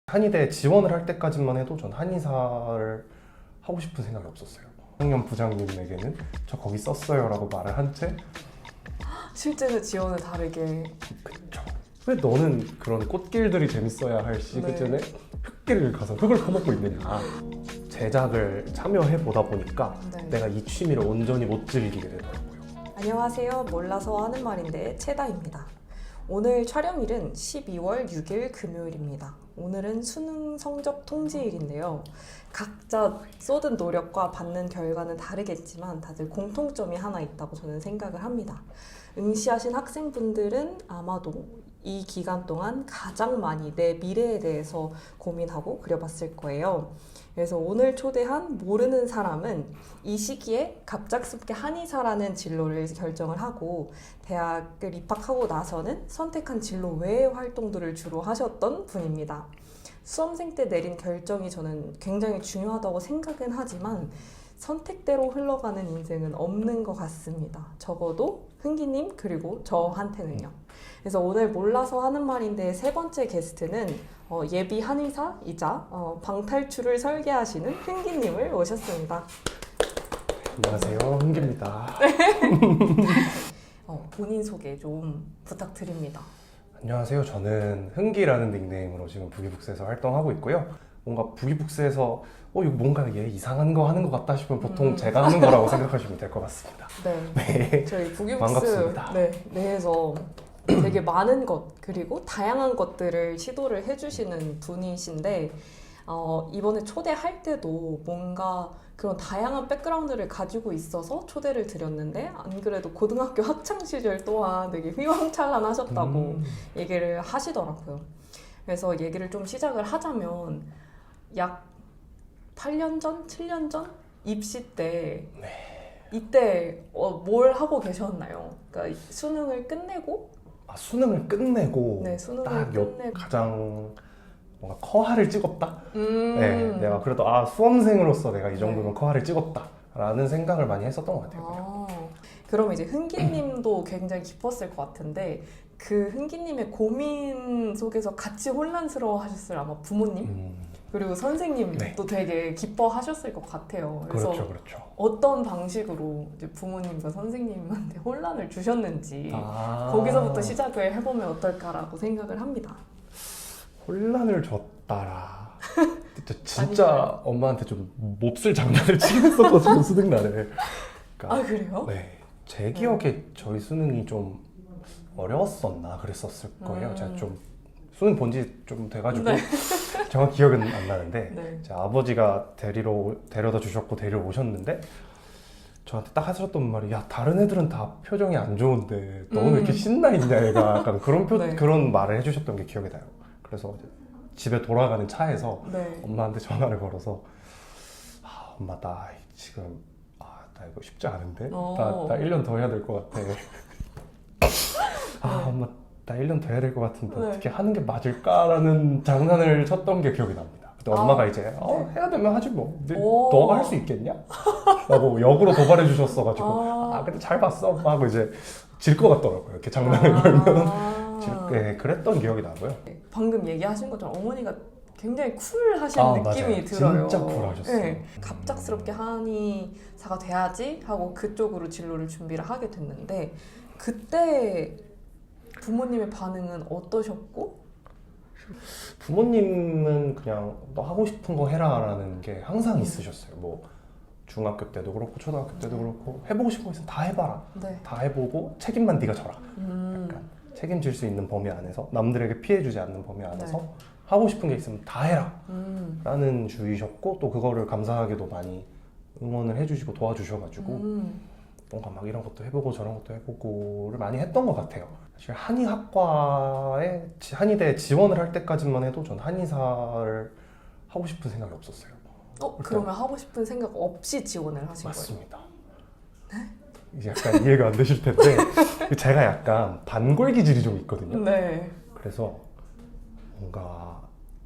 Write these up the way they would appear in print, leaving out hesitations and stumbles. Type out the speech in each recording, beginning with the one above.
한의대 지원을 할 때까지만 해도 전 한의사를 하고 싶은 생각이 없었어요. 학년 부장님에게는 저 거기 썼어요 라고 말을 한 채 실제로 지원을 다르게. 그쵸. 왜 너는 그런 꽃길들이 재밌어야 할 시그전에 네. 흙길을 가서 흙을 퍼먹고 있느냐. 제작을 참여해 보다 보니까 네. 내가 이 취미를 온전히 못 즐기게 되더라고요. 안녕하세요. 몰라서 하는 말인데 채다입니다. 오늘 촬영일은 12월 6일 금요일입니다. 오늘은 수능 성적 통지일인데요. 각자 쏟은 노력과 받는 결과는 다르겠지만 다들 공통점이 하나 있다고 저는 생각을 합니다. 응시하신 학생분들은 아마도 이 기간 동안 가장 많이 내 미래에 대해서 고민하고 그려봤을 거예요. 그래서 오늘 초대한 모르는 사람은 이 시기에 갑작스럽게 한의사라는 진로를 결정을 하고 대학을 입학하고 나서는 선택한 진로 외의 활동들을 주로 하셨던 분입니다. 수험생 때 내린 결정이 저는 굉장히 중요하다고 생각은 하지만 선택대로 흘러가는 인생은 없는 것 같습니다. 적어도 흥기님 그리고 저한테는요. 그래서 오늘 몰라서 하는 말인데 세 번째 게스트는 예비 한의사이자 방탈출을 설계하시는 흥기님을 모셨습니다. 안녕하세요, 흥기입니다. 본인 소개 좀 부탁드립니다. 안녕하세요. 저는 흥기라는 닉네임으로 지금 부기북스에서 활동하고 있고요. 뭔가 부기북스에서 이거 뭔가 얘 이상한 거 하는 것 같다 싶으면 보통 제가 하는 거라고 생각하시면 될 것 같습니다. 네. 저희 부기북스 반갑습니다. 내에서 되게 많은 것 그리고 다양한 것들을 시도를 해주시는 분이신데 이번에 초대할 때도 뭔가 그런 다양한 백그라운드를 가지고 있어서 초대를 드렸는데 안 그래도 고등학교 학창 시절 또한 되게 휘황찬란하셨다고 얘기를 하시더라고요. 그래서 얘기를 좀 시작을 하자면 약 8년 전, 7년 전 입시 때 이때 뭘 하고 계셨나요? 그러니까 수능을 끝내고 수능을 끝내고 네, 수능을 딱 끝내고 가장 뭔가 커하를 찍었다. 네, 내가 그래도 수험생으로서 내가 이 정도면 커하를 찍었다라는 생각을 많이 했었던 것 같아요. 그럼 이제 흥기님도 굉장히 기뻤을 것 같은데 그 흥기님의 고민 속에서 같이 혼란스러워하셨을 아마 부모님 그리고 선생님도 되게 기뻐하셨을 것 같아요. 그래서 그렇죠. 어떤 방식으로 이제 부모님과 선생님한테 혼란을 주셨는지 거기서부터 시작을 해보면 어떨까라고 생각을 합니다. 혼란을 줬다라. 진짜 엄마한테 좀 몹쓸 장난을 치긴 했었거든요, 수능 날에. 그러니까, 그래요? 네. 제 기억에 저희 수능이 좀 어려웠었나 그랬었을 거예요. 제가 좀 수능 본 지 좀 돼가지고 정확히 기억은 안 나는데 제 아버지가 데려다 주셨고 데려오셨는데 저한테 딱 하셨던 말이 야 다른 애들은 다 표정이 안 좋은데 너는 왜 이렇게 신나 있냐 얘가 약간 그런 말을 해주셨던 게 기억이 나요. 그래서 집에 돌아가는 차에서 엄마한테 전화를 걸어서 엄마 나 지금 나 이거 쉽지 않은데 나 1년 더 해야 될 것 같아. 엄마 나 1년 더 해야 될 것 같은데 어떻게 하는 게 맞을까라는 장난을 쳤던 게 기억이 납니다. 그때 엄마가 이제 해야 되면 하지 뭐 너가 할 수 있겠냐? 라고 역으로 도발해 주셨어가지고 근데 잘 봤어 하고 이제 질 것 같더라고요. 이렇게 장난을 걸면 그랬던 기억이 나고요. 방금 얘기하신 것처럼 어머니가 굉장히 쿨하신 느낌이 맞아요. 들어요. 진짜 쿨하셨어요. 네. 갑작스럽게 한의사가 돼야지 하고 그쪽으로 진로를 준비를 하게 됐는데 그때 부모님의 반응은 어떠셨고? 부모님은 그냥 너 하고 싶은 거 해라 라는 게 항상 있으셨어요. 뭐 중학교 때도 그렇고 초등학교 때도 그렇고 해보고 싶은 거 있으면 다 해봐라. 다 해보고 책임만 네가 져라. 약간 책임질 수 있는 범위 안에서 남들에게 피해주지 않는 범위 안에서 하고 싶은 게 있으면 다 해라 라는 주의셨고 또 그거를 감사하게도 많이 응원을 해주시고 도와주셔가지고 뭔가 막 이런 것도 해보고 저런 것도 해보고를 많이 했던 것 같아요. 사실 한의대에 지원을 할 때까지만 해도 전 한의사를 하고 싶은 생각이 없었어요. 그러면 하고 싶은 생각 없이 지원을 하신 맞습니다. 거예요? 이제 약간 이해가 안 되실 텐데 제가 약간 반골 기질이 좀 있거든요. 그래서 뭔가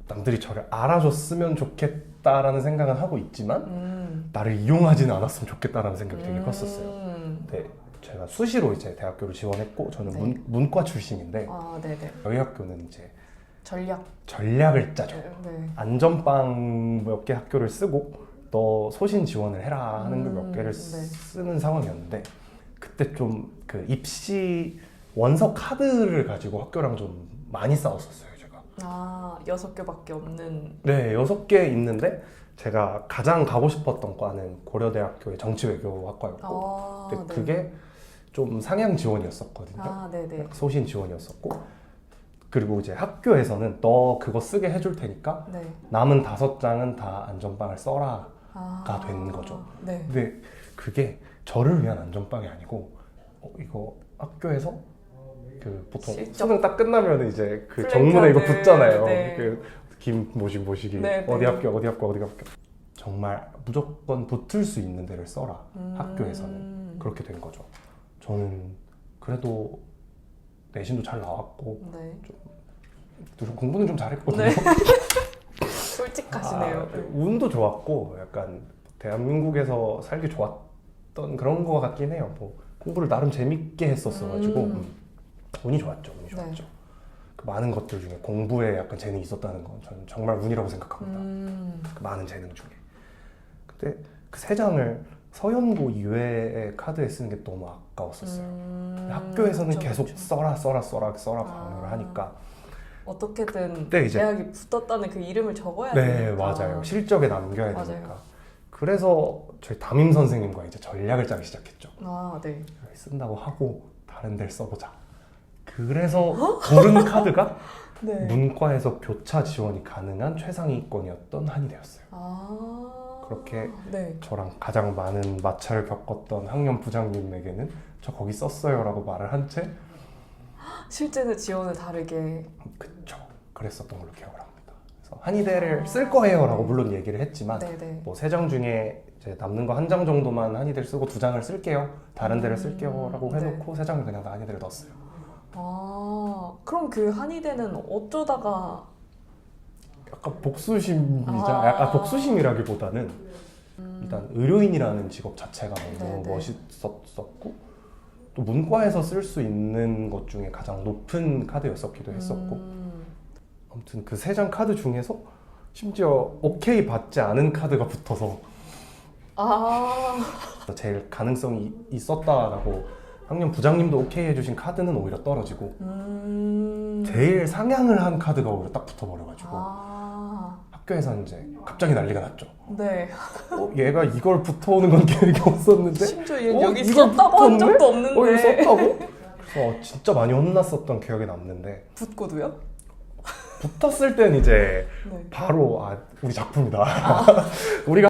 남들이 저를 알아줬으면 좋겠다라는 생각은 하고 있지만 나를 이용하지는 않았으면 좋겠다라는 생각이 되게 컸었어요. 근데 제가 수시로 이제 대학교를 지원했고 저는 문과 출신인데 저희 학교는 이제 전략을 짜죠. 안전빵 몇 개 학교를 쓰고 너 소신 지원을 해라 하는 걸 몇 개를 쓰는 상황이었는데 그때 좀 그 입시 원서 카드를 가지고 학교랑 좀 많이 싸웠었어요, 제가. 아, 6개밖에 없는. 네, 6개 있는데 제가 가장 가고 싶었던 과는 고려대학교의 정치외교학과였고 근데 그게 좀 상향 지원이었었거든요. 아, 네네. 소신 지원이었었고 그리고 이제 학교에서는 너 그거 쓰게 해줄 테니까 남은 5장은 다 안전빵을 써라가 된 거죠. 네. 근데 그게 저를 위한 안전빵이 아니고 이거 학교에서 그 보통 수능 딱 끝나면 이제 그 정문에 이거 붙잖아요. 그 김 모시기 어디 학교 정말 무조건 붙을 수 있는 데를 써라. 학교에서는 그렇게 된 거죠. 저는 그래도 내신도 잘 나왔고 좀 공부는 좀 잘했거든요. 솔직하시네요. 운도 좋았고 약간 대한민국에서 살기 좋았던 그런 거 같긴 해요. 뭐 공부를 나름 재밌게 했었어가지고 운이 좋았죠. 그 많은 것들 중에 공부에 약간 재능이 있었다는 건 저는 정말 운이라고 생각합니다. 그 많은 재능 중에. 근데 그 3장을 서연고 이외의 카드에 쓰는 게 너무 아까웠었어요. 학교에서는 계속 써라 방어를 하니까 어떻게든 이제 대학이 붙었다는 그 이름을 적어야 네, 되니까. 맞아요. 실적에 남겨야 되니까. 그래서 저희 담임 선생님과 이제 전략을 짜기 시작했죠. 네. 쓴다고 하고 다른 데를 써보자. 그래서 고른 카드가 문과에서 교차 지원이 가능한 최상위권이었던 한의대였어요. 그렇게 저랑 가장 많은 마찰을 겪었던 학년 부장님에게는 저 거기 썼어요 라고 말을 한 채 실제는 지원을 다르게. 그쵸. 그랬었던 걸로 기억을 합니다. 그래서 한의대를 쓸 거예요 라고 물론 얘기를 했지만 뭐 3장 중에 이제 남는 거 1장 정도만 한의대를 쓰고 2장을 쓸게요. 다른 데를 쓸게요 라고 해놓고 3장을 그냥 다 한의대를 넣었어요. 그럼 그 한의대는 어쩌다가 약간 복수심이자 복수심이라기보다는 일단 의료인이라는 직업 자체가 너무 멋있었었고 또 문과에서 쓸 수 있는 것 중에 가장 높은 카드였었기도 했었고 아무튼 그 3장 카드 중에서 심지어 오케이 받지 않은 카드가 붙어서 제일 가능성이 있었다라고 학년 부장님도 오케이 해주신 카드는 오히려 떨어지고 제일 상향을 한 카드가 오히려 딱 붙어버려가지고 학교에서는 이제 갑자기 난리가 났죠. 얘가 이걸 붙어오는 건 계획이 없었는데 심지어 얘 여기 썼다고 한 적도 없는데 이거 썼다고? 그래서 진짜 많이 혼났었던 기억이 남는데 붙고도요? 붙었을 땐 이제 바로 우리 작품이다. 우리가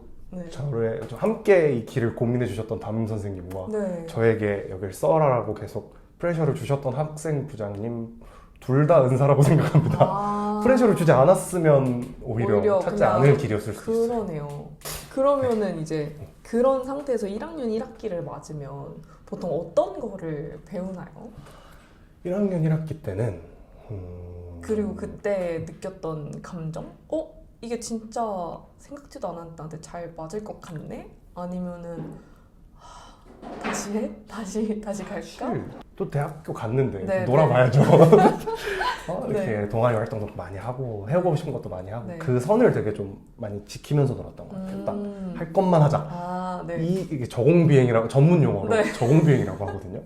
저를 함께 이 길을 고민해 주셨던 담임 선생님과 저에게 여기를 써라라고 계속 프레셔를 주셨던 학생 부장님 둘 다 은사라고 생각합니다. 프레셔를 주지 않았으면 오히려 찾지 않을 길이었을 수 있어요. 그러네요. 그러면은 이제 그런 상태에서 1학년 1학기를 맞으면 보통 어떤 거를 배우나요? 1학년 1학기 때는 그리고 그때 느꼈던 감정? 이게 진짜 생각지도 않았는데 잘 맞을 것 같네? 아니면은 다시 해? 다시 갈까? 또 대학교 갔는데 놀아봐야죠. 이렇게 동아리 활동도 많이 하고 해보고 싶은 것도 많이 하고 그 선을 되게 좀 많이 지키면서 놀았던 것 같아요. 딱 할 것만 하자. 이게 저공비행이라고 전문 용어로 저공비행이라고 하거든요.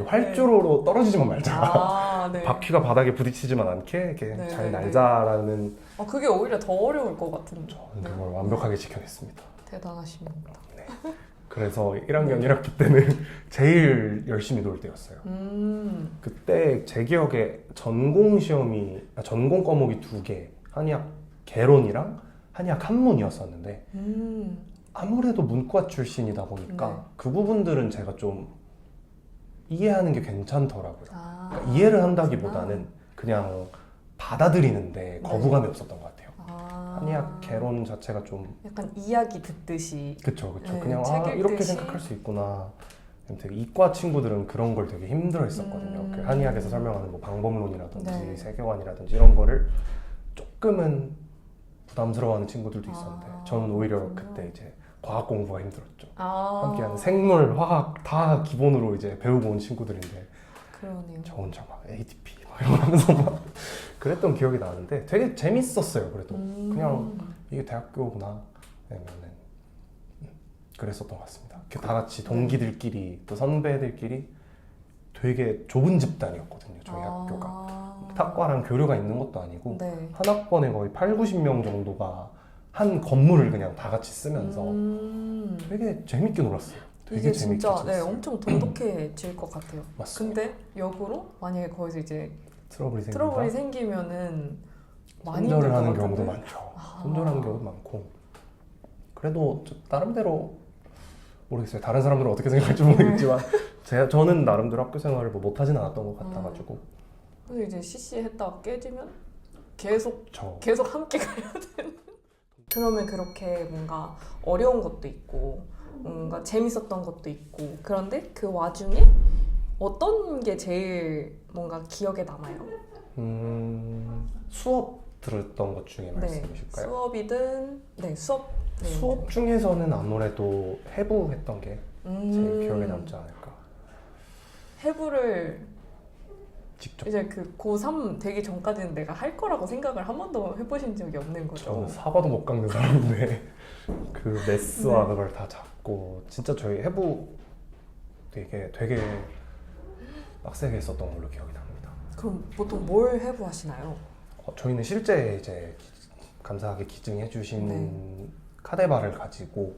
활주로로 떨어지지만 말자. 바퀴가 바닥에 부딪히지만 않게 이렇게 잘 날자라는. 그게 오히려 더 어려울 것 같은데. 저는 그걸 완벽하게 지켜냈습니다. 대단하십니다. 그래서 1학년 1학기 때는 제일 열심히 놀 때였어요. 그때 제 기억에 전공 과목이 2개, 한의학 개론이랑 한의학 한문이었었는데 아무래도 문과 출신이다 보니까 그 부분들은 제가 좀 이해하는 게 괜찮더라고요. 그러니까 이해를 한다기보다는 그냥 받아들이는데 거부감이 없었던 것 같아요. 한의학 개론 자체가 좀 약간 이야기 듣듯이. 그쵸. 그냥 이렇게 생각할 수 있구나. 되게 이과 친구들은 그런 걸 되게 힘들어했었거든요. 그 한의학에서 설명하는 뭐 방법론이라든지 세계관이라든지 이런 거를 조금은 부담스러워하는 친구들도 있었는데 저는 오히려 그때 이제 과학 공부가 힘들었죠. 함께하는 생물, 화학 다 기본으로 이제 배우고 온 친구들인데 그러네요. 저 혼자 막 ADP 막 이런 거 하면서 막 그랬던 기억이 나는데 되게 재밌었어요. 그래도 그냥 이게 대학교구나. 아니면은 그랬었던 것 같습니다. 다 같이 동기들끼리 또 선배들끼리 되게 좁은 집단이었거든요. 저희 학교가 탁과랑 교류가 있는 것도 아니고 네. 한 학번에 거의 8, 90명 정도가 한 건물을 그냥 다 같이 쓰면서 되게 재밌게 놀았어요. 되게 이게 재밌게 진짜 지냈어요. 엄청 돈독해질 것 같아요. 맞습니다. 근데 역으로 만약에 거기서 이제 트러블이 트러블이 생기면은 많이 손절을 힘들 것 하는 같은데? 경우도 많죠. 손절하는 경우도 많고. 그래도 나름대로 모르겠어요. 다른 사람들은 어떻게 생각할지 모르겠지만 저는 나름대로 학교 생활을 뭐 못하진 않았던 것 같아가지고. 근데 이제 CC 했다가 깨지면 계속 저 함께 가야 되는. 그러면 그렇게 뭔가 어려운 것도 있고 뭔가 재밌었던 것도 있고 그런데 그 와중에 어떤 게 제일 뭔가 기억에 남아요? 수업 들었던 것 중에 네, 말씀이실까요? 수업이든 수업. 네. 수업 중에서는 아무래도 해부했던 게 제일 기억에 남지 않을까. 해부를 직접. 이제 그 고3 되기 전까지는 내가 할 거라고 생각을 한 번도 해보신 적이 없는 거죠. 저는 사과도 못 깎는 사람인데 그 메스와 그걸 다 잡고 진짜 저희 해부 되게 빡세게 했었던 걸로 기억이 납니다. 그럼 보통 뭘 해부하시나요? 저희는 실제 이제 감사하게 기증해 주신 카데바를 가지고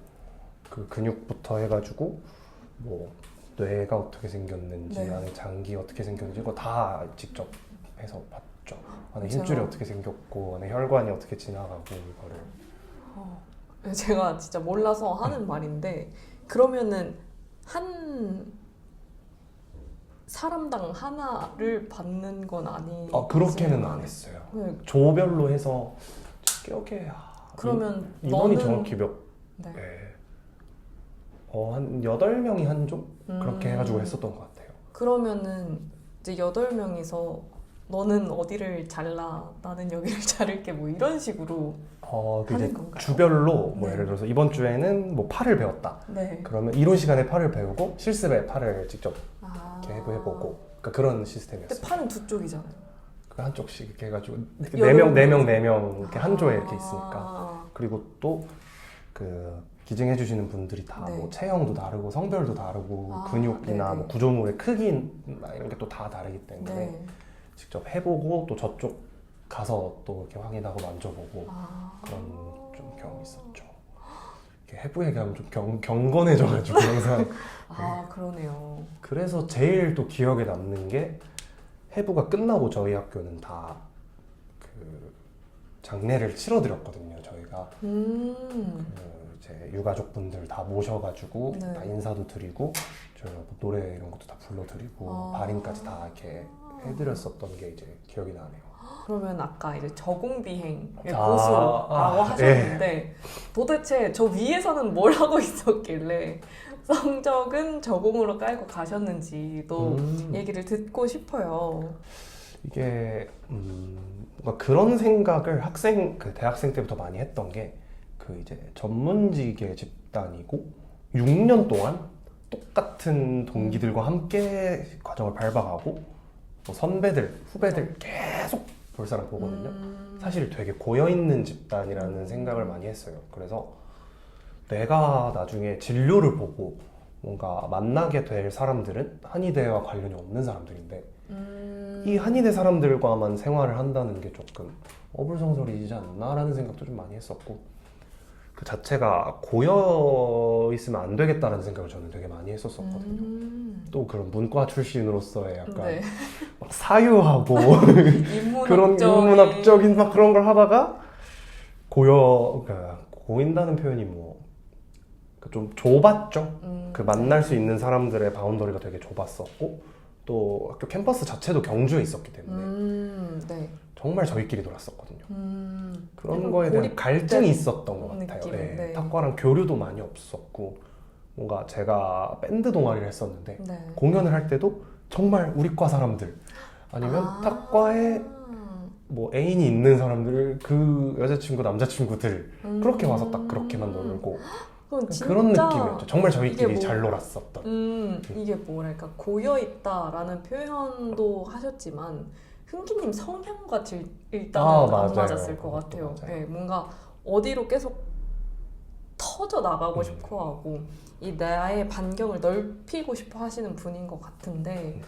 그 근육부터 해가지고 뭐 뇌가 어떻게 생겼는지 안에 장기 어떻게 생겼는지 그거 다 직접 해서 봤죠. 안에 힘줄이 어떻게 생겼고 안에 혈관이 어떻게 지나가고 이거를. 제가 진짜 몰라서 하는 말인데 그러면은 한 사람당 하나를 받는 건 아니죠? 그렇게는 안 했어요. 조별로 해서 기억에 그러면 인원이 너는 정확히 한 8명이 한 조? 그렇게 해가지고 했었던 것 같아요. 그러면은 이제 8명이서 너는 어디를 잘라 나는 여기를 자를게 뭐 이런 식으로 하는 건가요? 주별로 뭐 예를 들어서 이번 주에는 뭐 팔을 배웠다. 그러면 이론 시간에 팔을 배우고 실습에 팔을 직접 이렇게 해보고 그러니까 그런 시스템이었어요. 근데 팔은 두 쪽이잖아요. 그 한쪽씩 이렇게 해가지고 4명 이렇게 한 조에 이렇게 있으니까. 그리고 또 그 기증해주시는 분들이 다 뭐 체형도 다르고 성별도 다르고 근육이나 뭐 구조물의 크기 이런 게 또 다 다르기 때문에 직접 해보고 또 저쪽 가서 또 이렇게 확인하고 만져보고 그런 좀 경험이 있었죠. 이렇게 해부 얘기하면 좀 경건해져가지고 항상. 그러네요. 그래서 제일 또 기억에 남는 게 해부가 끝나고 저희 학교는 다 그 장례를 치러드렸거든요. 저희가 이제 유가족분들 다 모셔가지고 다 인사도 드리고 저희가 뭐 노래 이런 것도 다 불러드리고 발인까지 다 이렇게 해드렸었던 게 이제 기억이 나네요. 그러면 아까 이제 저공비행의 고수라고 하셨는데 도대체 저 위에서는 뭘 하고 있었길래 성적은 저공으로 깔고 가셨는지도 얘기를 듣고 싶어요. 이게 뭔가 그런 생각을 대학생 때부터 많이 했던 게 그 이제 전문직의 집단이고 6년 동안 똑같은 동기들과 함께 과정을 밟아가고 또 선배들, 후배들 계속 볼 사람 보거든요. 사실 되게 고여있는 집단이라는 생각을 많이 했어요. 그래서 내가 나중에 진료를 보고 뭔가 만나게 될 사람들은 한의대와 관련이 없는 사람들인데 이 한의대 사람들과만 생활을 한다는 게 조금 어불성설이지 않나라는 생각도 좀 많이 했었고 그 자체가 고여 있으면 안 되겠다는 생각을 저는 되게 많이 했었거든요. 또 그런 문과 출신으로서의 약간 막 사유하고 그런 인문학적인 막 그런 걸 하다가 그러니까 고인다는 표현이 뭐 좀 좁았죠. 그 만날 수 있는 사람들의 바운더리가 되게 좁았었고 또 학교 캠퍼스 자체도 경주에 있었기 때문에 정말 저희끼리 놀았었거든요. 그런 거에 대한 갈증이 있었던 것 같아요. 탁과랑 교류도 많이 없었고 뭔가 제가 밴드 동아리를 했었는데 공연을 할 때도 정말 우리 과 사람들 아니면 탁과에 뭐 애인이 있는 사람들 그 여자친구 남자친구들 그렇게 와서 딱 그렇게만 놀고 그런 느낌이었죠. 정말 저희끼리 잘 놀았었던. 이게 뭐랄까 고여있다라는 표현도 하셨지만 흥기님 성향과 일단은 안 맞았을 것 같아요. 뭔가 어디로 계속 터져 나가고 싶어 하고 이 나의 반경을 넓히고 싶어 하시는 분인 것 같은데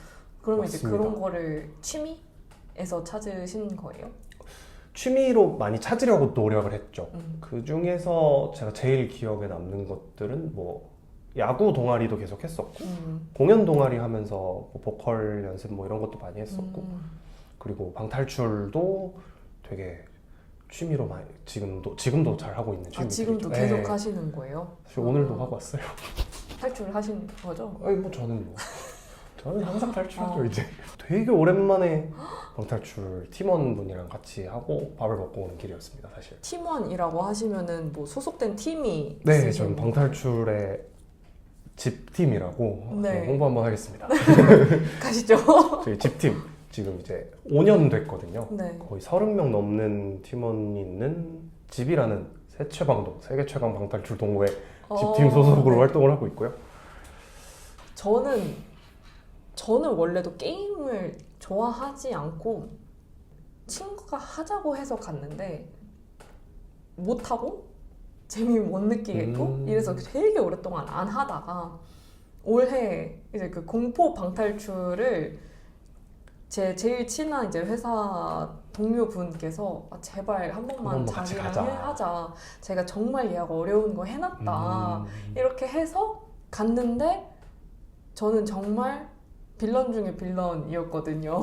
그러면 맞습니다. 이제 그런 거를 취미에서 찾으신 거예요? 취미로 많이 찾으려고 노력을 했죠. 그 중에서 제가 제일 기억에 남는 것들은 뭐 야구 동아리도 계속 했었고 공연 동아리 하면서 뭐 보컬 연습 뭐 이런 것도 많이 했었고 그리고 방탈출도 되게 취미로 많이 지금도 잘 하고 있는 취미. 지금도 계속 하시는 거예요? 사실 오늘도 하고 왔어요. 탈출을 하신 거죠? 아니 뭐 저는 항상 탈출하죠. 이제 되게 오랜만에 방탈출 팀원분이랑 같이 하고 밥을 먹고 오는 길이었습니다. 사실. 팀원이라고 하시면은 뭐 소속된 팀이 네, 있으신 저는 방탈출의 집팀이라고 네. 홍보 한번 하겠습니다. 가시죠. 저희 집팀 지금 이제 5년 됐거든요. 네. 거의 30명 넘는 팀원이 있는 집이라는 세최방동, 세계 최강 방탈출 동호회 집팀 소속으로 네. 활동을 하고 있고요. 저는 원래도 게임을 좋아하지 않고 친구가 하자고 해서 갔는데 못하고 재미 못 느끼겠고 이래서 되게 오랫동안 안 하다가 올해 이제 그 공포 방탈출을 제 제일 친한 이제 회사 동료분께서 제발 한 번만 같이 자기랑 하자. 제가 정말 예약 어려운 거 해놨다. 이렇게 해서 갔는데 저는 정말 빌런 중에 빌런이었거든요.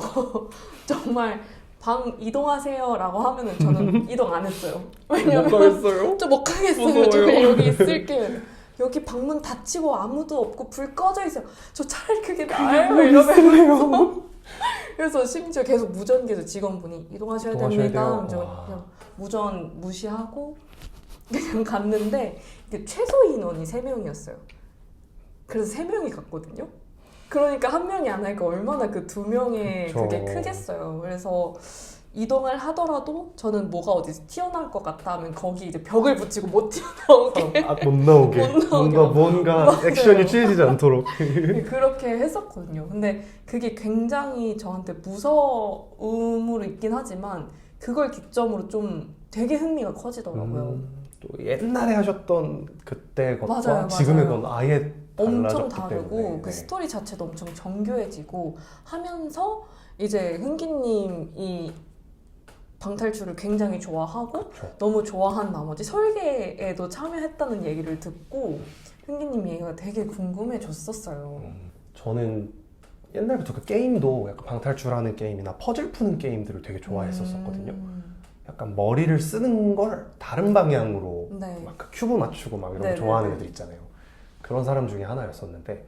정말 방 이동하세요 라고 하면은 저는 이동 안 했어요. 왜냐면 못 가겠어요? 저 못 가겠어요. 저 그냥 여기 있을게요. 여기 방문 닫히고 아무도 없고 불 꺼져 있어요. 저 차라리 그게 나아요. 이러면서 그래서 심지어 계속 무전기에서 직원분이 이동하셔야 됩니다. 그냥 무전 무시하고 그냥 갔는데 이게 최소 인원이 3명이었어요. 그래서 3명이 갔거든요. 그러니까 한 명이 안 하니까 얼마나 그 2명의 그게 크겠어요. 그래서 이동을 하더라도 저는 뭐가 어디서 튀어나올 것 같다 하면 거기 이제 벽을 붙이고 못 튀어나오게 못 나오게 뭔가 액션이 취해지지 않도록 그렇게 했었거든요. 근데 그게 굉장히 저한테 무서움으로 있긴 하지만 그걸 기점으로 좀 되게 흥미가 커지더라고요. 또 옛날에 하셨던 그때 것과 맞아요. 지금의 건 아예 엄청 달라졌기 다르고 때문에. 그 스토리 자체도 엄청 정교해지고 하면서 이제 흥기님이 방탈출을 굉장히 좋아하고 그렇죠. 너무 좋아한 나머지 설계에도 참여했다는 얘기를 듣고 흥기님 얘기가 되게 궁금해졌었어요. 저는 옛날부터 그 게임도 약간 방탈출하는 게임이나 퍼즐 푸는 게임들을 되게 좋아했었거든요. 약간 머리를 쓰는 걸 다른 방향으로 네. 막 그 큐브 맞추고 막 이런 거 네네네. 좋아하는 애들 있잖아요. 그런 사람 중에 하나였었는데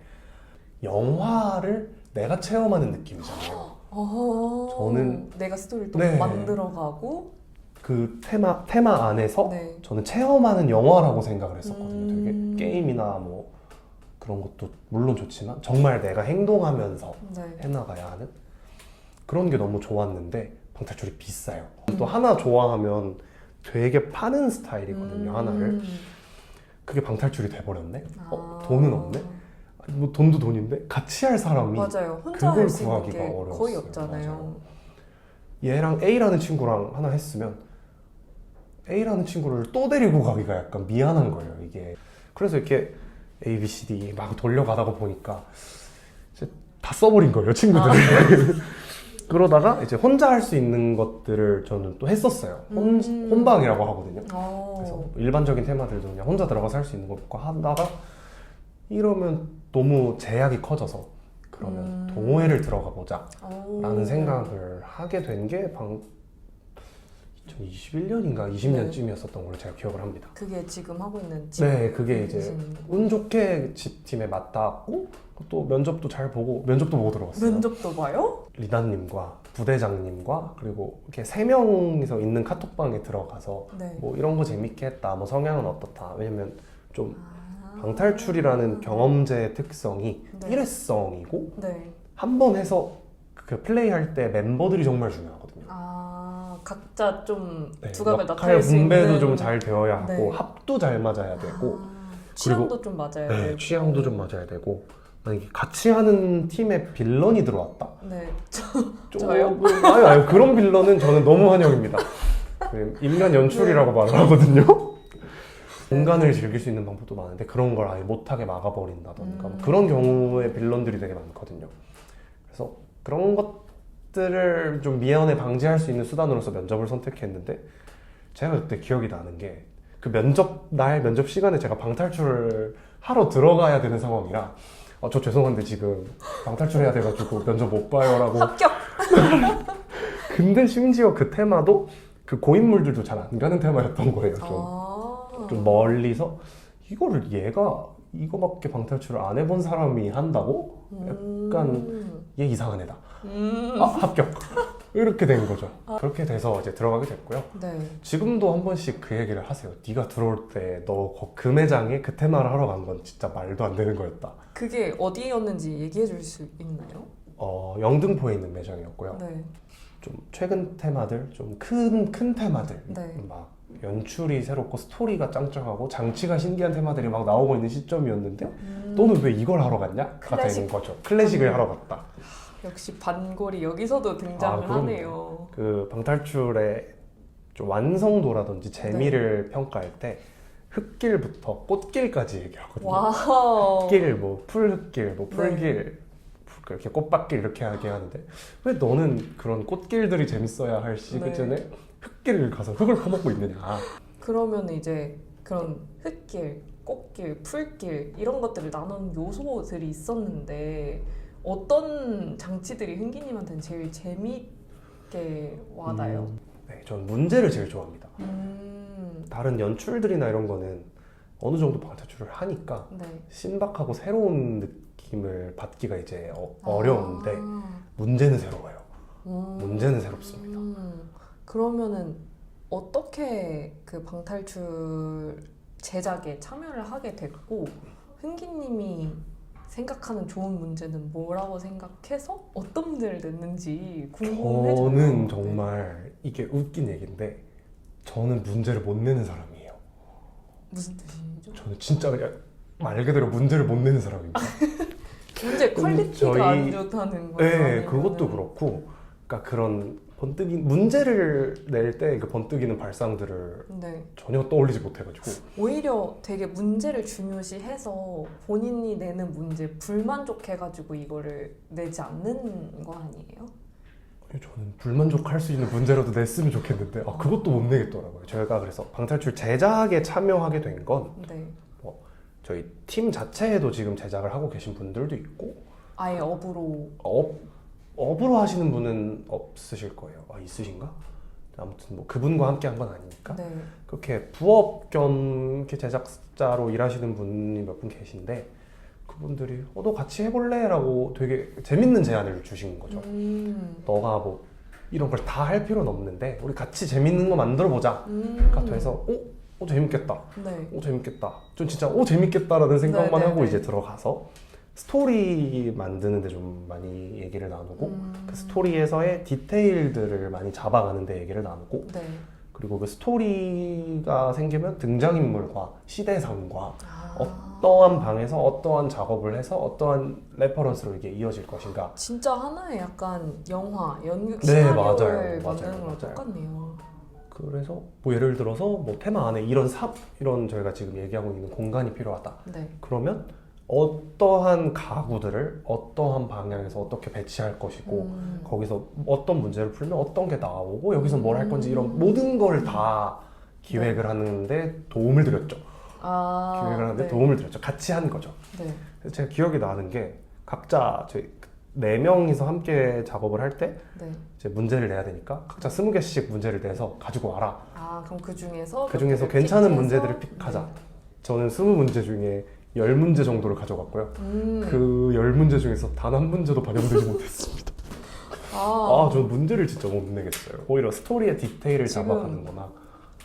영화를 내가 체험하는 느낌이잖아요. 저는 내가 스토리를 또 네. 만들어가고 그 테마 안에서 네. 저는 체험하는 영화라고 생각을 했었거든요. 되게 게임이나 뭐 그런 것도 물론 좋지만 정말 내가 행동하면서 네. 해나가야 하는 그런 게 너무 좋았는데 방탈출이 비싸요. 또 하나 좋아하면 되게 파는 스타일이거든요. 하나를. 그게 방탈출이 돼버렸네? 돈은 없네? 아니, 뭐 돈도 돈인데 같이 할 사람이 맞아요. 혼자 그걸 할 수 있는 구하기가 게 어려웠어요. 거의 없잖아요. 맞아요. 얘랑 A라는 친구랑 하나 했으면 A라는 친구를 또 데리고 가기가 약간 미안한 거예요, 이게. 그래서 이렇게 A, B, C, D 막 돌려가다가 보니까 이제 다 써버린 거예요, 친구들을. 그러다가 이제 혼자 할 수 있는 것들을 저는 또 했었어요. 혼방이라고 하거든요. 그래서 일반적인 테마들도 그냥 혼자 들어가서 할 수 있는 것과 하다가 이러면 너무 제약이 커져서 그러면 동호회를 들어가 보자 라는 생각을 하게 된 게 2021년인가 20년쯤이었었던 걸로 제가 기억을 합니다. 그게 지금 하고 있는 집. 네, 그게 이제 운 좋게 집팀에 맞닿았고 또 면접도 잘 보고 면접도 보고 들어갔어요. 면접도 봐요? 리더님과 부대장님과 그리고 이렇게 3명이서 있는 카톡방에 들어가서 네. 뭐 이런 거 재밌게 했다, 뭐 성향은 어떻다. 왜냐면 좀 방탈출이라는 경험제의 특성이 네. 일회성이고 네. 한 번 해서 그 플레이할 때 멤버들이 정말 중요하거든요. 각자 좀 네, 두각을 역할 나타낼 수 있는 분배도 좀 잘 되어야 하고 네. 합도 잘 맞아야 되고 취향도 좀 맞아야 네, 되고 취향도 좀 맞아야 되고 만약에 같이 하는 팀에 빌런이 들어왔다? 네. 저요? 아니, 그런 빌런은 저는 너무 환영입니다. 인면 연출이라고 말을 하거든요. 공간을 즐길 수 있는 방법도 많은데 그런 걸 아예 못하게 막아버린다던가 뭐 그런 경우에 빌런들이 되게 많거든요. 그래서 그런 것들을 좀 미연에 방지할 수 있는 수단으로서 면접을 선택했는데 제가 그때 기억이 나는 게 그 면접 시간에 제가 방탈출을 하러 들어가야 되는 상황이라 저 죄송한데 지금 방탈출해야 돼가지고 면접 못 봐요라고. 합격! 근데 심지어 그 테마도 그 고인물들도 잘 안 가는 테마였던 거예요. 좀 멀리서 이거를 얘가 이거밖에 방탈출을 안 해본 사람이 한다고? 약간 얘 이상한 애다. 합격. 이렇게 된 거죠. 그렇게 돼서 이제 들어가게 됐고요. 네. 지금도 한 번씩 그 얘기를 하세요. 네가 들어올 때 너 그 매장에 그 테마를 하러 간 건 진짜 말도 안 되는 거였다. 그게 어디였는지 얘기해 줄 수 있나요? 영등포에 있는 매장이었고요. 네. 좀 최근 테마들, 좀 큰 테마들, 네. 막 연출이 새롭고 스토리가 짱짱하고 장치가 신기한 테마들이 막 나오고 있는 시점이었는데 너는 왜 이걸 하러 갔냐? 가 되는 거죠. 클래식을 하러 갔다. 역시 반골이 여기서도 등장을 그럼요. 하네요. 그 방탈출의 좀 완성도라든지 재미를 평가할 때 흙길부터 꽃길까지 얘기하거든요. 와우. 흙길, 뭐 풀흙길, 뭐 풀길, 이렇게 꽃밭길 이렇게 하는데 왜 너는 그런 꽃길들이 재밌어야 할 시즌에 흙길을 가서 흙을 퍼먹고 있느냐. 그러면 이제 그런 흙길, 꽃길, 풀길 이런 것들을 나눈 요소들이 있었는데 어떤 장치들이 흥기님한테는 제일 재미있게 와닿아요? 네, 저는 문제를 제일 좋아합니다. 다른 연출들이나 이런 거는 어느 정도 방탈출을 하니까 네. 신박하고 새로운 느낌을 받기가 이제 어려운데 문제는 새로워요. 문제는 새롭습니다. 그러면은 어떻게 그 방탈출 제작에 참여를 하게 됐고 흥기님이 생각하는 좋은 문제는 뭐라고 생각해서 어떤 문제를 냈는지 궁금해져요. 저는 정말 이게 웃긴 얘기인데 저는 문제를 못 내는 사람이에요. 무슨 뜻이죠? 저는 진짜 그냥 말 그대로 문제를 못 내는 사람입니다. 문제 퀄리티가 안 좋다는 거예요? 네, 아니면은... 그것도 그렇고 그러니까 그런 번뜩이 문제를 낼 때 그 번뜩이는 발상들을 네. 전혀 떠올리지 못해가지고 오히려 되게 문제를 중요시해서 본인이 내는 문제 불만족해가지고 이거를 내지 않는 거 아니에요? 저는 불만족할 수 있는 문제라도 냈으면 좋겠는데 그것도 못 내겠더라고요. 제가 그래서 방탈출 제작에 참여하게 된 건 네. 저희 팀 자체에도 지금 제작을 하고 계신 분들도 있고 아예 업으로 업으로 하시는 분은 없으실 거예요. 있으신가? 아무튼 뭐 그분과 함께 한 건 아니니까. 네. 그렇게 부업 겸 이렇게 제작자로 일하시는 분이 몇 분 계신데 그분들이 너 같이 해볼래? 라고 되게 재밌는 제안을 주신 거죠. 너가 뭐 이런 걸 다 할 필요는 없는데 우리 같이 재밌는 거 만들어보자. 가 돼서 재밌겠다. 네. 재밌겠다. 좀 진짜 재밌겠다라는 생각만 네, 네, 하고 네. 이제 들어가서 스토리 만드는데 좀 많이 얘기를 나누고 그 스토리에서의 디테일들을 많이 잡아가는데 얘기를 나누고 네. 그리고 그 스토리가 생기면 등장인물과 시대상과 어떠한 방에서 어떠한 작업을 해서 어떠한 레퍼런스로 이게 이어질 것인가. 진짜 하나의 약간 영화, 연극 네, 시나리오를 맞아요. 만드는 거랑 맞아요. 똑같네요. 그래서 뭐 예를 들어서 뭐 테마 안에 이런 저희가 지금 얘기하고 있는 공간이 필요하다. 네. 그러면 어떠한 가구들을 어떠한 방향에서 어떻게 배치할 것이고 거기서 어떤 문제를 풀면 어떤 게 나오고 여기서 뭘 할 건지 이런 모든 걸 다 기획을 하는데 도움을 드렸죠. 기획을 하는데 네. 도움을 드렸죠. 같이 한 거죠. 네. 그래서 제가 기억이 나는 게 각자 저희 4명이서 함께 작업을 할 때 네. 이제 문제를 내야 되니까 각자 20개씩 문제를 내서 가지고 와라. 그럼 그 중에서 괜찮은 문제들을 픽하자. 저는 20문제 중에 10문제 정도를 가져갔고요. 그 10문제 중에서 단 한 문제도 반영되지 못했습니다. 저는 문제를 진짜 못 내겠어요. 오히려 스토리의 디테일을 잡아가는 거나.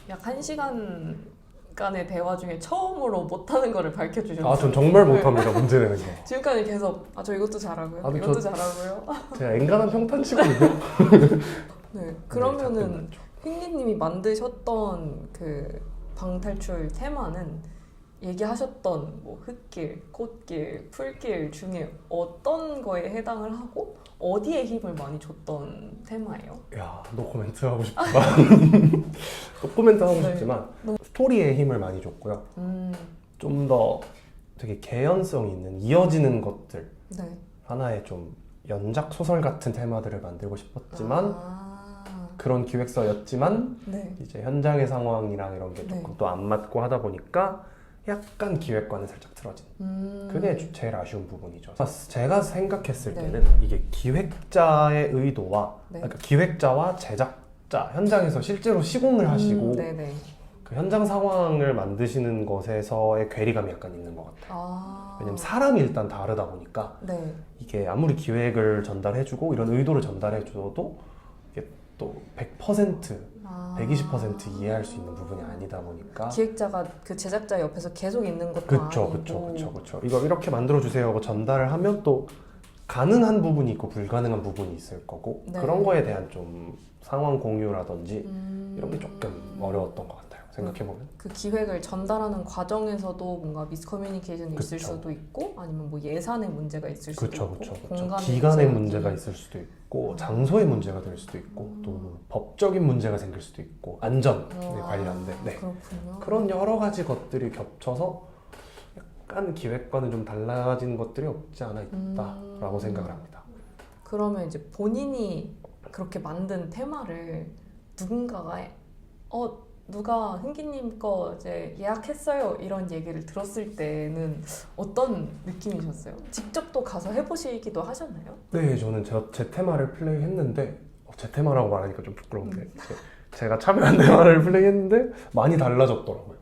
약 1시간간의 대화 중에 처음으로 못하는 거를 밝혀주셨어요. 전 정말 못합니다. 문제 내는 거. 지금까지 계속 저 이것도 잘하고요. 이것도 잘하고요. 제가 엔간한 평탄치거든요. 네, 그러면은 휘님이 만드셨던 그 방탈출 테마는 얘기하셨던 뭐 흙길, 꽃길, 풀길 중에 어떤 거에 해당을 하고 어디에 힘을 많이 줬던 테마예요? 야, 노코멘트 하고 싶지만 노코멘트 하고 네. 싶지만 스토리에 힘을 많이 줬고요. 좀 더 되게 개연성 있는 이어지는 것들, 네. 하나의 좀 연작 소설 같은 테마들을 만들고 싶었지만 그런 기획서였지만 네. 이제 현장의 상황이랑 이런 게 조금 네. 또 안 맞고 하다 보니까 약간 기획과는 살짝 틀어진. 그게 제일 아쉬운 부분이죠. 제가 생각했을 네. 때는 이게 기획자의 의도와 네. 그러니까 기획자와 제작자 현장에서 실제로 시공을 하시고 네네. 그 현장 상황을 만드시는 것에서의 괴리감이 약간 있는 것 같아요. 왜냐면 사람이 일단 다르다 보니까 네. 이게 아무리 기획을 전달해주고 이런 의도를 전달해줘도 이게 또 100% 120% 이해할 수 있는 부분이 아니다 보니까 기획자가 그 제작자 옆에서 계속 있는 것도 그쵸 아니고 그쵸 이거 이렇게 만들어주세요 하고 전달을 하면 또 가능한 부분이 있고 불가능한 부분이 있을 거고 네. 그런 거에 대한 좀 상황 공유라든지 이런 게 조금 어려웠던 것 같아요. 생각해보면 그 기획을 전달하는 과정에서도 뭔가 미스커뮤니케이션이 있을 그쵸. 수도 있고 아니면 뭐 예산의 문제가 있을 수도 그쵸 있고 그쵸 공간의 기간의 제약이- 문제가 있을 수도 있고 장소의 문제가 될 수도 있고 또 법적인 문제가 생길 수도 있고 안전에 관련된 네. 그렇군요. 그런 여러 가지 것들이 겹쳐서 약간 기획과는 좀 달라진 것들이 없지 않아 있다라고 생각을 합니다. 그러면 이제 본인이 그렇게 만든 테마를 누군가가 누가 흥기님 거 이제 예약했어요 이런 얘기를 들었을 때는 어떤 느낌이셨어요? 직접 또 가서 해보시기도 하셨나요? 네, 저는 제 테마를 플레이했는데 제 테마라고 말하니까 좀 부끄러운데 제가 참여한 테마를 플레이했는데 많이 달라졌더라고요.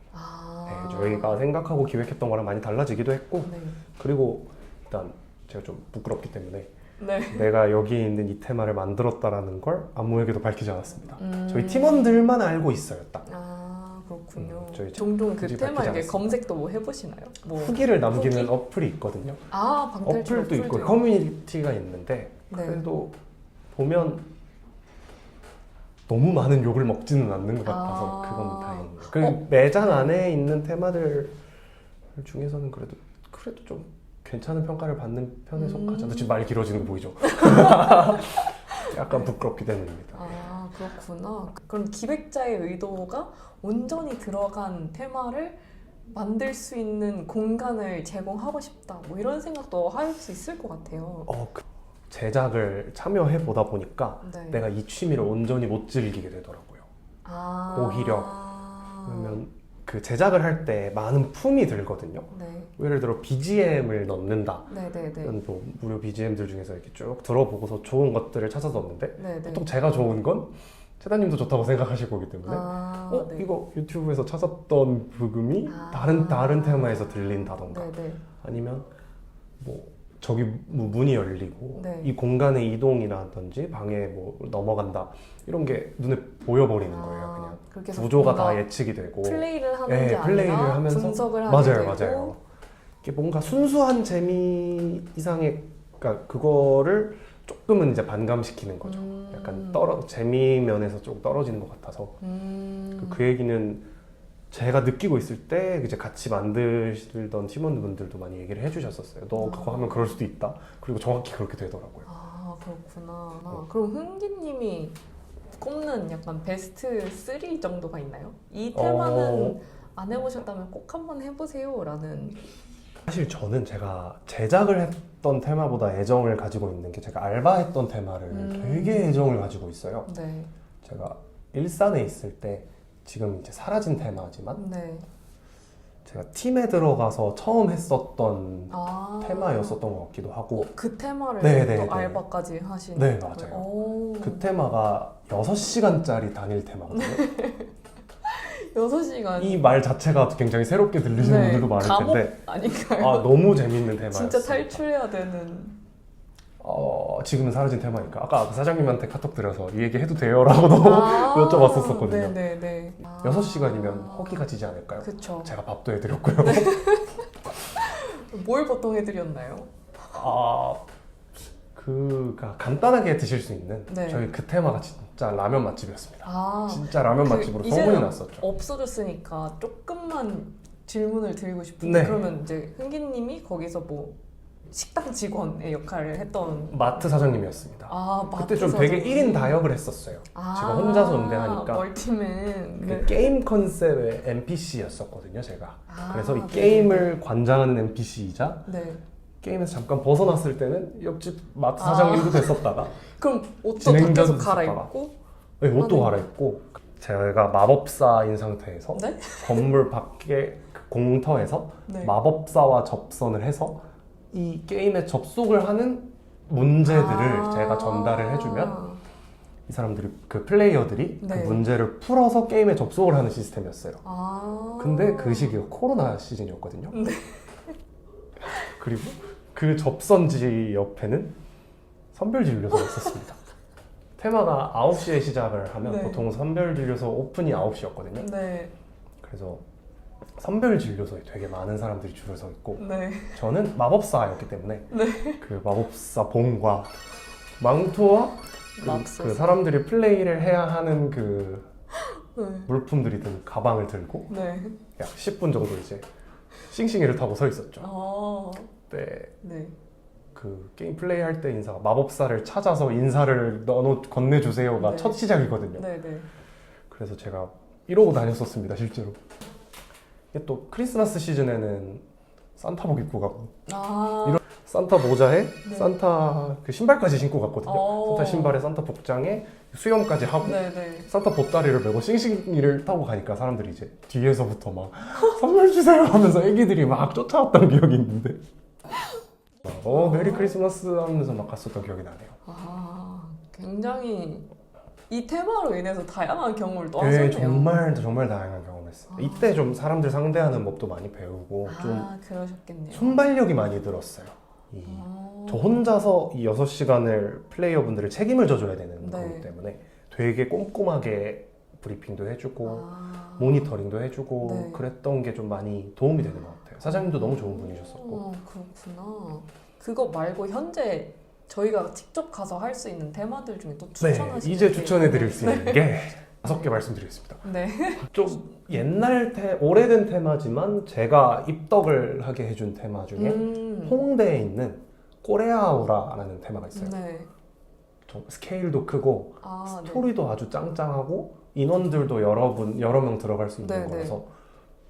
네, 저희가 생각하고 기획했던 거랑 많이 달라지기도 했고 네. 그리고 일단 제가 좀 부끄럽기 때문에 네. 내가 여기에 있는 이 테마를 만들었다라는 걸 아무에게도 밝히지 않았습니다. 저희 팀원들만 알고 있어요. 딱 그렇군요. 저희 종종 그 굳이 테마 밝히지 이렇게 않았습니다. 검색도 뭐 해보시나요? 뭐 후기를 남기는 후기? 어플이 있거든요. 방탈출 어플도 있고 어플도요? 커뮤니티가 있는데 네. 그래도 보면 너무 많은 욕을 먹지는 않는 것 같아서 그건 다행이에요. 그 매장 안에 있는 테마들 중에서는 그래도 좀 괜찮은 평가를 받는 편에 속하지 않나. 지금 말 길어지는 거 보이죠? 약간 부끄럽기 때문입니다. 그렇구나. 그럼 기획자의 의도가 온전히 들어간 테마를 만들 수 있는 공간을 제공하고 싶다. 뭐 이런 생각도 할 수 있을 것 같아요. 제작을 참여해 보다 보니까 네. 내가 이 취미를 온전히 못 즐기게 되더라고요. 오히려 그러면 그 제작을 할 때 많은 품이 들거든요. 네. 예를 들어 BGM을 넣는다. 네네네. 이런 또 무료 BGM들 중에서 이렇게 쭉 들어보고서 좋은 것들을 찾아서 넣는데 네네. 보통 제가 좋은 건 채다님도 좋다고 생각하실 거기 때문에 네. 이거 유튜브에서 찾았던 부금이 다른 테마에서 들린다던가 네네. 아니면 뭐 저기 문이 열리고 네. 이 공간의 이동이라든지 방에 뭐 넘어간다 이런 게 눈에 보여버리는 거예요. 그냥 그렇게 해서 구조가 다 뭔가 예측이 되고 플레이를 하는 네, 게 플레이를 아니라 하면서 분석을 하게 되고 맞아요. 이게 뭔가 순수한 재미 이상의 그러니까 그거를 조금은 이제 반감시키는 거죠. 약간 재미 면에서 좀 떨어지는 것 같아서 그 얘기는 제가 느끼고 있을 때 이제 같이 만들던 팀원분들도 많이 얘기를 해주셨었어요. 너 그거 하면 그럴 수도 있다. 그리고 정확히 그렇게 되더라고요. 그렇구나. 그럼 흥기님이 꼽는 약간 베스트 3 정도가 있나요? 이 테마는 안 해보셨다면 꼭 한번 해보세요 라는. 사실 저는 제가 제작을 했던 테마보다 애정을 가지고 있는 게 제가 알바했던 테마를 되게 애정을 가지고 있어요. 네. 제가 일산에 있을 때 지금 이제 사라진 테마지만 네. 제가 팀에 들어가서 처음 했었던 테마였었던 것 같기도 하고 그 테마를 네네네. 또 알바까지 하시는 네, 거예요? 맞아요. 그 테마가 6시간짜리 단일 테마거든요. 6시간. 이 말 자체가 굉장히 새롭게 들리시는 분들도 많을 텐데 아닌가요? 너무 재밌는 테마였어요. 진짜 탈출해야 되는. 지금은 사라진 테마니까 아까 사장님한테 카톡 드려서 이 얘기 해도 돼요? 라고도 여쭤봤었거든요. 네네네. 6시간이면 허기가 지지 않을까요? 그쵸. 제가 밥도 해드렸고요. 뭘 보통 해드렸나요? 그가 간단하게 드실 수 있는 네. 저희 그 테마가 진짜 라면 맛집이었습니다. 아, 진짜 라면 맛집으로 소문이 났었죠. 없어졌으니까 조금만 질문을 드리고 싶은데 네. 그러면 이제 흥기님이 거기서 뭐 식당 직원의 역할을 했던 마트 사장님이었습니다. 아, 그때 좀 되게 1인 다역을 했었어요. 제가 혼자서 운대하니까 멀티맨. 그 네. 게임 컨셉의 NPC였었거든요, 제가. 그래서 이 네. 게임을 관장하는 NPC이자 네. 게임에서 잠깐 벗어났을 때는 옆집 마트 사장님도 됐었다가 그럼 옷도 진행자도 밖에서 됐었다가. 갈아입고? 네, 옷도 네. 갈아입고 제가 마법사인 상태에서 네? 건물 밖에 그 공터에서 네. 마법사와 접선을 해서 이 게임에 접속을 하는 문제들을 제가 전달을 해주면 이 사람들이 그 플레이어들이 네. 그 문제를 풀어서 게임에 접속을 하는 시스템이었어요. 근데 그 시기가 코로나 시즌이었거든요. 네. 그리고 그 접선지 옆에는 선별진료소가 있었습니다. 테마가 9시에 시작을 하면 네. 보통 선별진료소 오픈이 9시였거든요. 네. 그래서 선별진료소에 되게 많은 사람들이 줄을 서 있고 네. 저는 마법사였기 때문에 네. 그 마법사 봉과 망토와 맙소사. 그 사람들이 플레이를 해야 하는 그 네. 물품들이 든 가방을 들고 네. 약 10분 정도 이제 싱싱이를 타고 서 있었죠. 네. 네. 그 게임 플레이할 때 인사가 마법사를 찾아서 인사를 건네주세요가 네. 첫 시작이거든요. 네. 네. 그래서 제가 이러고 다녔었습니다, 실제로. 이게 또 크리스마스 시즌에는 산타복 입고 가고 산타 모자에 네. 산타 그 신발까지 신고 갔거든요. 산타 신발에 산타 복장에 수염까지 하고 네. 네. 산타 보따리를 메고 싱싱이를 타고 가니까 사람들이 이제 뒤에서부터 막 선물 주세요 하면서 애기들이 막 쫓아왔던 기억이 있는데 메리 크리스마스 하면서 막 갔었던 기억이 나네요. 굉장히 이 테마로 인해서 다양한 경험을 또 네, 하셨네요. 정말 다양한 경험을 했어요. 이때 좀 사람들 상대하는 법도 많이 배우고 좀 그러셨겠네요. 순발력이 많이 들었어요. 저 혼자서 이 6시간을 플레이어분들을 책임을 져줘야 되는 네. 거기 때문에 되게 꼼꼼하게 브리핑도 해주고 모니터링도 해주고 네. 그랬던 게 좀 많이 도움이 되는 것 같아요. 사장님도 너무 좋은 분이셨었고. 그렇구나. 그거 말고 현재 저희가 직접 가서 할 수 있는 테마들 중에 또 추천하시는 네, 이제 게 추천해드릴 수 있는 게 5개 말씀드리겠습니다. 네. 좀 옛날 오래된 테마지만 제가 입덕을 하게 해준 테마 중에 홍대에 있는 꼬레아우라라는 테마가 있어요. 네. 좀 스케일도 크고 네. 스토리도 아주 짱짱하고 인원들도 여러 명 들어갈 수 있는 네, 거라서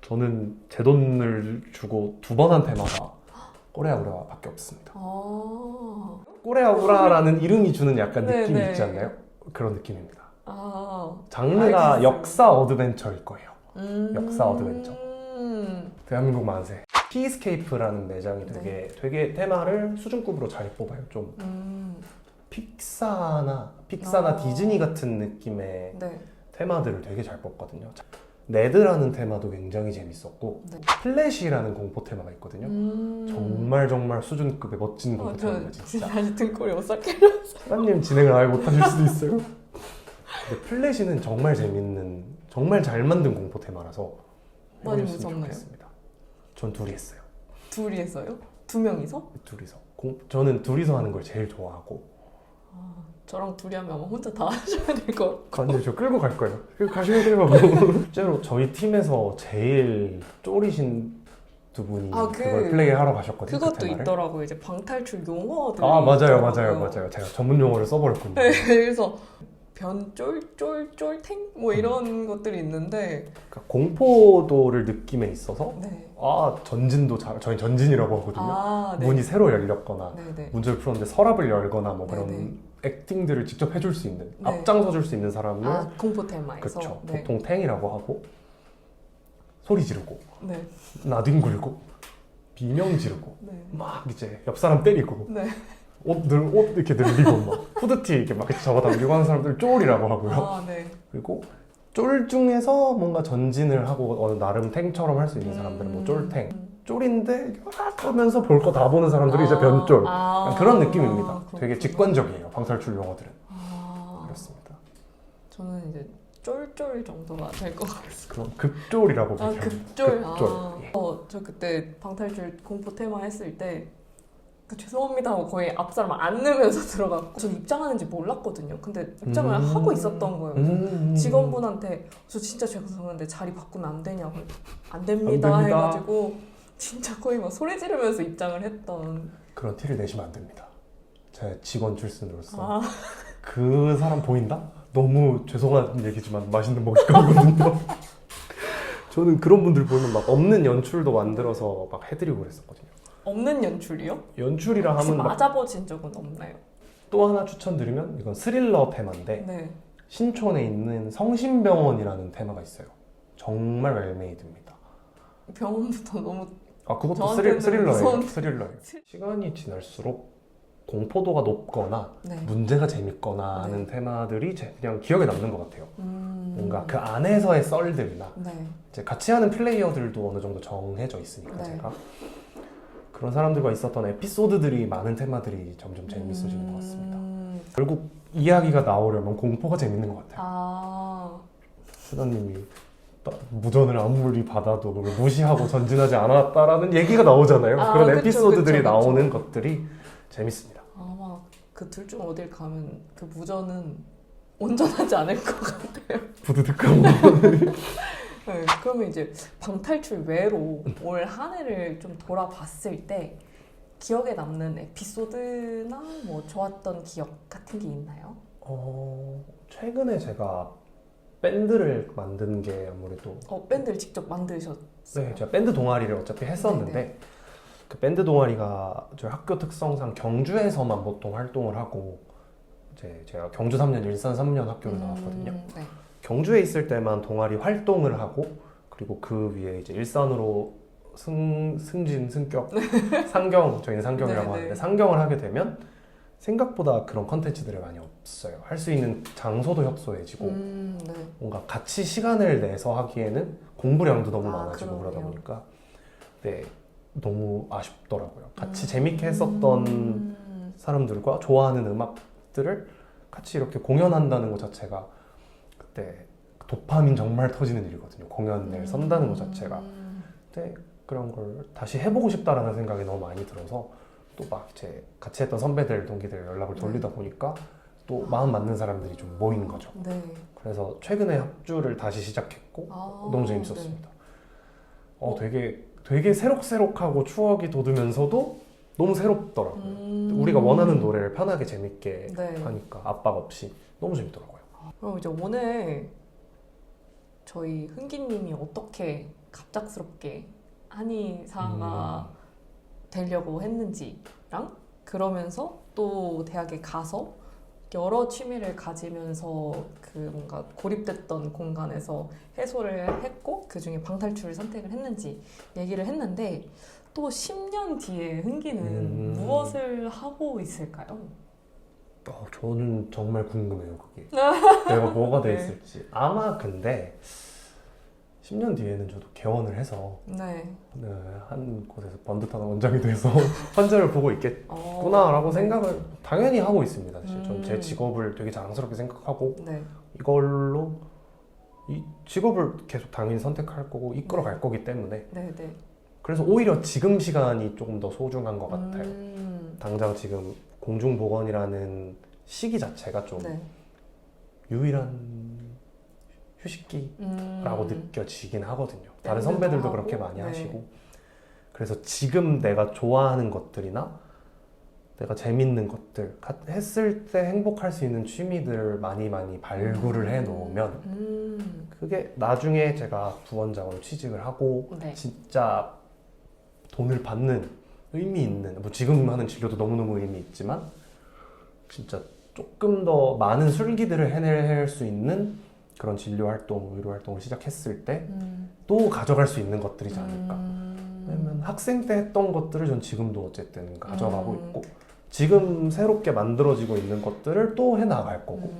저는 제 돈을 주고 2번 한 테마가 꼬레아우라밖에 없습니다. 꼬레아우라라는 이름이 주는 약간 네, 느낌이 네. 있지 않나요? 그런 느낌입니다. 알겠어요. 장르가 역사 어드벤처일 거예요. 역사 어드벤처. 대한민국 만세. 피스케이프라는 매장이 되게 테마를 수준급으로 잘 뽑아요. 좀 픽사나 디즈니 같은 느낌의 네. 테마들을 되게 잘 뽑거든요. 네드라는 테마도 굉장히 재밌었고 네. 플래시라는 공포 테마가 있거든요. 정말 수준급의 멋진 공포 테마가 진짜. 아직 등골이 오싹해요. 사장님 진행을 아예 못하실 수도 있어요. 근데 플래시는 정말 재밌는, 정말 잘 만든 공포 테마라서 많이 해보셨으면 무섭나요? 좋겠습니다. 전 둘이 했어요. 둘이 했어요? 2명이서? 둘이서. 저는 둘이서 하는 걸 제일 좋아하고. 저랑 둘이 하면 아마 혼자 다 하셔야 될 것 같고. 아니요, 저 끌고 갈 거예요. 가셔야 돼요. 실제로 저희 팀에서 제일 쫄이신 두 분이 그걸 플레이하러 가셨거든요. 그것도 그 테마를. 있더라고요. 이제 방탈출 용어들이 맞아요. 제가 전문 용어를 써버렸군요. 네, 그래서 쫄탱 뭐 이런 것들이 있는데 그러니까 공포도를 느낌에 있어서 네. 전진도 저희 전진이라고 하거든요. 네. 문이 새로 열렸거나 네. 문제를 풀었는데 서랍을 열거나 뭐 그런 네. 액팅들을 직접 해줄 수 있는 네. 앞장서줄 수 있는 사람을 공포 테마에서 그렇죠. 네. 보통 탱이라고 하고 소리 지르고 네. 나뒹굴고 비명 지르고 네. 막 이제 옆 사람 때리고 네. 옷 이렇게 늘리고 막 후드티 이렇게 막 잡아당기고 하는 사람들 쫄이라고 하고요. 네. 그리고 쫄 중에서 뭔가 전진을 하고 나름 탱처럼 할 수 있는 사람들은 뭐 쫄탱. 쫄인데 막 하면서 볼 거 다 보는 사람들이 이제 변쫄. 그런 느낌입니다. 되게 직관적이에요. 방탈출 용어들은. 그렇습니다. 저는 이제 쫄쫄 정도가 될 것 같습니다. 그럼 급쫄이라고 얘기합니다. 급쫄. 급쫄. 예. 저 그때 방탈출 공포 테마 했을 때 죄송합니다 하고 거의 앞사람 안으면서 들어갔고 전 입장하는지 몰랐거든요. 근데 입장을 하고 있었던 거예요. 직원분한테 저 진짜 죄송한데 자리 바꾸면 안 되냐고 안 됩니다 해가지고 진짜 거의 막 소리 지르면서 입장을 했던. 그런 티를 내시면 안 됩니다. 제 직원 출신으로서 그 사람 보인다? 너무 죄송한 얘기지만 맛있는 먹잇감이거든요. 저는 그런 분들 보면 막 없는 연출도 만들어서 막 해드리고 그랬었거든요. 없는 연출이요? 연출이라 하면 맞아보신 적은 없나요? 또 하나 추천드리면 이건 스릴러 테마인데 네. 신촌에 있는 성심병원이라는 테마가 있어요. 정말 웰메이드입니다. 병원부터 너무 그것도 스릴러예요. 시간이 지날수록 공포도가 높거나 문제가 재밌거나 하는 테마들이 그냥 기억에 남는 것 같아요. 뭔가 그 안에서의 썰들이나 이제 같이 하는 플레이어들도 어느 정도 정해져 있으니까 제가 그런 사람들과 있었던 에피소드들이 많은 테마들이 점점 재밌어지는 것 같습니다. 결국 이야기가 나오려면 공포가 재밌는 것 같아요. 수다님이 무전을 아무리 받아도 그걸 무시하고 전진하지 않았다라는 얘기가 나오잖아요. 그런 에피소드들이 나오는 것들이 재밌습니다. 아마 그 둘 중 어딜 가면 그 무전은 온전하지 않을 것 같아요. 부드득한 네, 그러면 이제 방탈출 외로 올 한 해를 좀 돌아봤을 때 기억에 남는 에피소드나 뭐 좋았던 기억 같은 게 있나요? 최근에 제가 밴드를 만든 게 아무래도 밴드를 직접 만드셨어요? 네, 제가 밴드 동아리를 어차피 했었는데 네네. 그 밴드 동아리가 저희 학교 특성상 경주에서만 보통 활동을 하고 이제 제가 경주 3년, 일산 3년 학교를 나왔거든요. 네. 경주에 있을 때만 동아리 활동을 하고 그리고 그 위에 이제 일산으로 승격 저희는 상경이라고 하는데 상경을 하게 되면 생각보다 그런 컨텐츠들이 많이 없어요. 할 수 있는 장소도 협소해지고 뭔가 같이 시간을 내서 하기에는 공부량도 너무 많아지고 그러다 보니까 너무 아쉽더라고요. 같이 재밌게 했었던 사람들과 좋아하는 음악들을 같이 이렇게 공연한다는 것 자체가 그때 도파민 정말 터지는 일이거든요. 공연을 선다는 것 자체가. 근데 그런 걸 다시 해보고 싶다라는 생각이 너무 많이 들어서 또 막 이제 같이 했던 선배들, 동기들 연락을 돌리다 보니까 또 마음 맞는 사람들이 좀 모인 거죠. 그래서 최근에 합주를 다시 시작했고 너무 재밌었습니다. 되게 새록새록하고 추억이 돋으면서도 너무 새롭더라고요. 우리가 원하는 노래를 편하게 재밌게 하니까 압박 없이 너무 재밌더라고요. 그럼 이제 오늘 저희 흥기님이 어떻게 갑작스럽게 한의사가 되려고 했는지랑 그러면서 또 대학에 가서 여러 취미를 가지면서 그 뭔가 고립됐던 공간에서 해소를 했고 그 중에 방탈출을 선택을 했는지 얘기를 했는데 또 10년 뒤에 흥기는 무엇을 하고 있을까요? 저는 정말 궁금해요, 그게. 내가 뭐가 돼 있을지. 아마 근데 10년 뒤에는 저도 개원을 해서 한 곳에서 번듯한 원장이 돼서 환자를 보고 있겠구나라고 생각을 당연히 하고 있습니다. 사실 전 제 직업을 되게 자랑스럽게 생각하고 이걸로 이 직업을 계속 당연히 선택할 거고 이끌어갈 거기 때문에 그래서 오히려 지금 시간이 조금 더 소중한 것 같아요. 당장 지금 공중보건이라는 시기 자체가 좀 유일한 휴식기라고 느껴지긴 하거든요. 다른 선배들도 그렇게 많이 하시고 그래서 지금 내가 좋아하는 것들이나 내가 재밌는 것들 했을 때 행복할 수 있는 취미들을 많이 발굴을 해놓으면 그게 나중에 제가 부원장으로 취직을 하고 진짜 돈을 받는 의미 있는 뭐 지금 하는 진료도 너무너무 의미 있지만 진짜 조금 더 많은 술기들을 해낼 수 있는 그런 진료활동, 의료활동을 시작했을 때 또 가져갈 수 있는 것들이지 않을까. 왜냐면 학생 때 했던 것들을 전 지금도 어쨌든 가져가고 있고 지금 새롭게 만들어지고 있는 것들을 또 해나갈 거고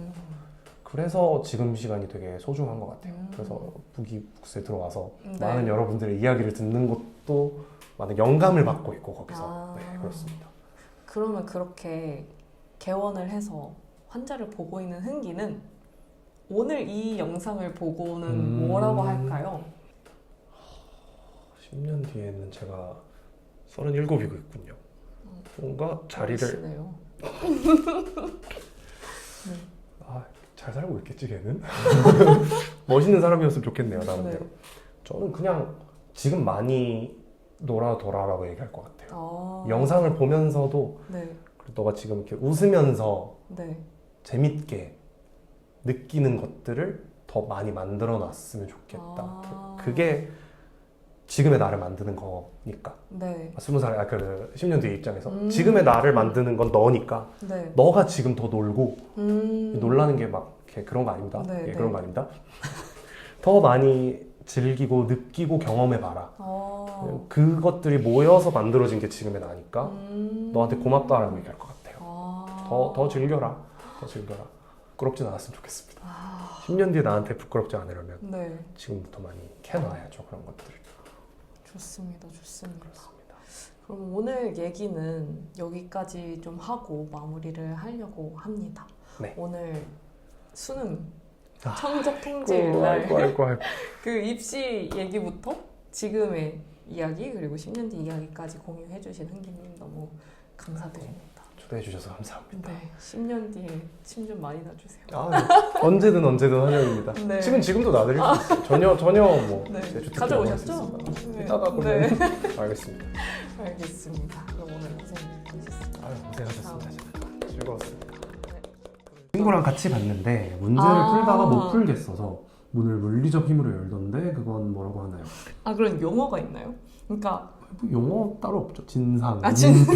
그래서 지금 시간이 되게 소중한 것 같아요. 그래서 부기북스에 들어와서 많은 여러분들의 이야기를 듣는 것도 많은 영감을 받고 있고 거기서 그렇습니다. 그러면 그렇게 개원을 해서 환자를 보고 있는 흥기는 오늘 이 영상을 보고는 뭐라고 할까요? 10년 뒤에는 제가 37이고 있군요. 뭔가 자리를 멋있네요. 잘 살고 있겠지 걔는. 멋있는 사람이었으면 좋겠네요. 나름대로. 네. 저는 그냥 지금 많이 놀아둬라라고 얘기할 것 같아요. 아. 영상을 보면서도 네. 너가 지금 이렇게 웃으면서 네. 재밌게 느끼는 것들을 더 많이 만들어 놨으면 좋겠다. 아. 그게 지금의 나를 만드는 거니까. 네. 20살, 10년 뒤의 입장에서 지금의 나를 만드는 건 너니까 네. 너가 지금 더 놀고 놀라는 게 막 그런 거 아닙니다. 네, 네. 그런 거 아닙니다. 더 많이 즐기고 느끼고 경험해봐라. 그것들이 모여서 만들어진 게 지금의 나니까 너한테 고맙다라고 얘기할 것 같아요. 더 즐겨라. 더 즐겨라. 부끄럽진 않았으면 좋겠습니다. 10년 뒤에 나한테 부끄럽지 않으려면 네. 지금부터 많이 캐놔야죠. 그런 것들을. 좋습니다. 그럼 오늘 얘기는 여기까지 좀 하고 마무리를 하려고 합니다. 네. 오늘 수능 성적 통제일날 아이고. 그 입시 얘기부터 지금의 이야기 그리고 10년 뒤 이야기까지 공유해주신 흥기님 너무 감사드립니다. 초대해 주셔서 감사합니다. 네, 10년 뒤에 침 좀 많이 놔주세요. 네. 언제든 환영입니다. 네. 지금도 놔드릴 수 있어요. 전혀 뭐 네. 주택 가져오셨죠? 네. 이따가 보면 네. 알겠습니다. 알겠습니다. 그럼 오늘 고생하셨습니다. 고생하셨습니다. 즐거웠습니다. 네. 친구랑 같이 봤는데 문제를 풀다가 못 풀겠어서 문을 물리적 힘으로 열던데 그건 뭐라고 하나요? 그런 용어가 있나요? 그러니까 뭐 용어 따로 없죠. 진상, 진상.